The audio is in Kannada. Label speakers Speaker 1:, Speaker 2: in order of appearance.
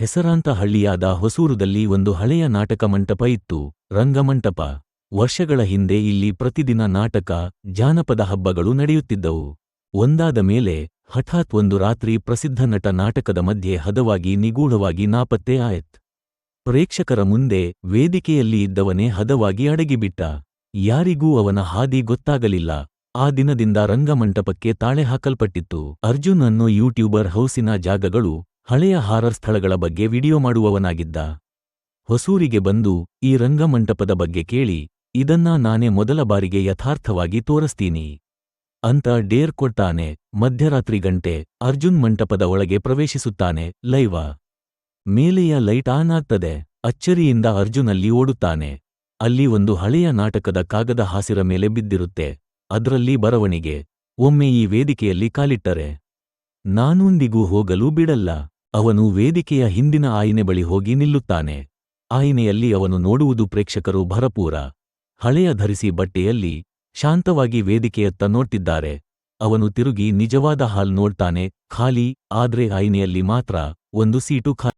Speaker 1: ಹೆಸರಾಂತ ಹಳ್ಳಿಯಾದ ಹೊಸೂರುದಲ್ಲಿ ಒಂದು ಹಳೆಯ ನಾಟಕ ಮಂಟಪ ಇತ್ತು, ರಂಗಮಂಟಪ. ವರ್ಷಗಳ ಹಿಂದೆ ಇಲ್ಲಿ ಪ್ರತಿದಿನ ನಾಟಕ, ಜಾನಪದ ಹಬ್ಬಗಳು ನಡೆಯುತ್ತಿದ್ದವು. ಒಂದಾದ ಮೇಲೆ ಹಠಾತ್ ಒಂದು ರಾತ್ರಿ ಪ್ರಸಿದ್ಧ ನಟ ನಾಟಕದ ಮಧ್ಯೆ ಹದವಾಗಿ ನಿಗೂಢವಾಗಿ ನಾಪತ್ತೆ ಆಯ್ತ್. ಪ್ರೇಕ್ಷಕರ ಮುಂದೆ ವೇದಿಕೆಯಲ್ಲಿ ಇದ್ದವನೇ ಹದವಾಗಿ ಅಡಗಿಬಿಟ್ಟ. ಯಾರಿಗೂ ಅವನ ಹಾದಿ ಗೊತ್ತಾಗಲಿಲ್ಲ. ಆ ದಿನದಿಂದ ರಂಗಮಂಟಪಕ್ಕೆ ತಾಳೆ ಹಾಕಲ್ಪಟ್ಟಿತ್ತು. ಅರ್ಜುನ್ ಅನ್ನೋ ಯೂಟ್ಯೂಬರ್ ಹೌಸಿನ ಜಾಗಗಳು, ಹಳೆಯ ಹಾರರ್ ಸ್ಥಳಗಳ ಬಗ್ಗೆ ವಿಡಿಯೋ ಮಾಡುವವನಾಗಿದ್ದ. ಹೊಸೂರಿಗೆ ಬಂದು ಈ ರಂಗಮಂಟಪದ ಬಗ್ಗೆ ಕೇಳಿ, ಇದನ್ನ ನಾನೇ ಮೊದಲ ಬಾರಿಗೆ ಯಥಾರ್ಥವಾಗಿ ತೋರಿಸ್ತೀನಿ ಅಂತ ಡೇರ್ ಕೊಡ್ತಾನೆ. ಮಧ್ಯರಾತ್ರಿ ಗಂಟೆ ಅರ್ಜುನ್ ಮಂಟಪದ ಒಳಗೆ ಪ್ರವೇಶಿಸುತ್ತಾನೆ. ಲೈವ ಮೇಲೆಯ ಲೈಟ್ ಆನ್ ಆಗ್ತದೆ. ಅಚ್ಚರಿಯಿಂದ ಅರ್ಜುನ್ ಅಲ್ಲಿ ಓಡುತ್ತಾನೆ. ಅಲ್ಲಿ ಒಂದು ಹಳೆಯ ನಾಟಕದ ಕಾಗದ ಹಾಸಿರ ಮೇಲೆ ಬಿದ್ದಿರುತ್ತೆ. ಅದ್ರಲ್ಲಿ ಬರವಣಿಗೆ, ಒಮ್ಮೆ ಈ ವೇದಿಕೆಯಲ್ಲಿ ಕಾಲಿಟ್ಟರೆ ನಾನೊಂದಿಗೂ ಹೋಗಲು ಬಿಡಲ್ಲ. ಅವನು ವೇದಿಕೆಯ ಹಿಂದಿನ ಆಯ್ನೆ ಬಳಿ ಹೋಗಿ ನಿಲ್ಲುತ್ತಾನೆ. ಆಯ್ನೆಯಲ್ಲಿ ಅವನು ನೋಡುವುದು ಪ್ರೇಕ್ಷಕರು ಭರಪೂರ ಹಳೆಯ ಧರಿಸಿ ಬಟ್ಟೆಯಲ್ಲಿ ಶಾಂತವಾಗಿ ವೇದಿಕೆಯತ್ತ ನೋಡ್ತಿದ್ದಾರೆ. ಅವನು ತಿರುಗಿ ನಿಜವಾದ ಹಾಲ್ ನೋಡ್ತಾನೆ, ಖಾಲಿ. ಆದ್ರೆ ಆಯ್ನೆಯಲ್ಲಿ ಮಾತ್ರ ಒಂದು ಸೀಟು ಖಾಲಿ.